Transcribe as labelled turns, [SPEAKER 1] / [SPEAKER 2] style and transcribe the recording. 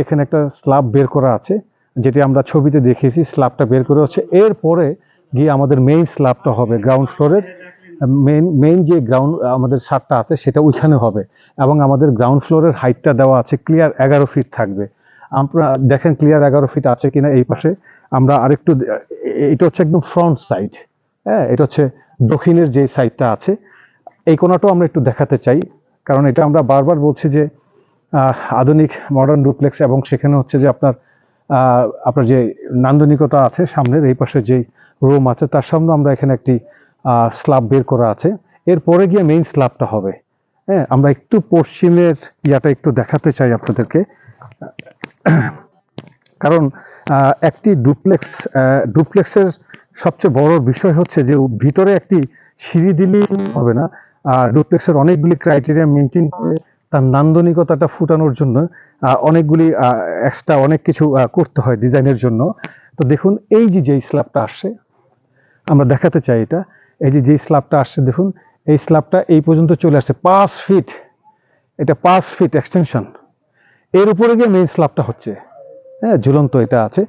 [SPEAKER 1] এখানে একটা স্ল্যাব বের করা আছে, যেটি আমরা ছবিতে দেখিয়েছি। স্ল্যাবটা বের করে হচ্ছে এরপরে গিয়ে আমাদের মেইন স্ল্যাবটা হবে গ্রাউন্ড ফ্লোরের। মেইন যে গ্রাউন্ড আমাদের ছাদটা আছে সেটা ওইখানে হবে, এবং আমাদের গ্রাউন্ড ফ্লোরের হাইটটা দেওয়া আছে ক্লিয়ার 11 ফিট থাকবে। আপনারা দেখেন ক্লিয়ার 11 ফিট আছে কিনা এই পাশে। আমরা আরেকটু, এটা হচ্ছে একদম ফ্রন্ট সাইড, হ্যাঁ, এটা হচ্ছে দক্ষিণের যে সাইডটা আছে, এই কোণাটাও আমরা একটু দেখাতে চাই, কারণ এটা আমরা বারবার বলছি যে আধুনিক মডার্ন ডুপ্লেক্স, এবং সেখানে হচ্ছে যে আপনার যে নান্দনিকতা আছে সামনের এই পাশে যেই রুম আছে তার সামনে আমরা এখানে একটি স্ল্যাব বের করা আছে, এরপরে গিয়ে মেইন স্ল্যাবটা হবে। হ্যাঁ, আমরা একটু পশ্চিমের ইয়াটা একটু দেখাতে চাই আপনাদেরকে, কারণ একটি ডুপ্লেক্সের সবচেয়ে বড় বিষয় হচ্ছে যে ভিতরে একটি সিঁড়ি দিলেই হবে না। ডুপ্লেক্সের অনেকগুলি ক্রাইটেরিয়া মেনটেন করে তার নান্দনিকতাটা ফুটানোর জন্য অনেকগুলি এক্সট্রা অনেক কিছু করতে হয় ডিজাইনের জন্য। তো দেখুন এই যেই স্ল্যাবটা আসছে, আমরা দেখাতে চাই এটা, এই যেই স্ল্যাবটা আসছে দেখুন, এই স্ল্যাবটা এই পর্যন্ত চলে আসছে 5 ফিট, এটা 5 ফিট এক্সটেনশন, এর উপরে গিয়ে মেইন স্ল্যাবটা হচ্ছে, হ্যাঁ, ঝুলন্ত এটা আছে।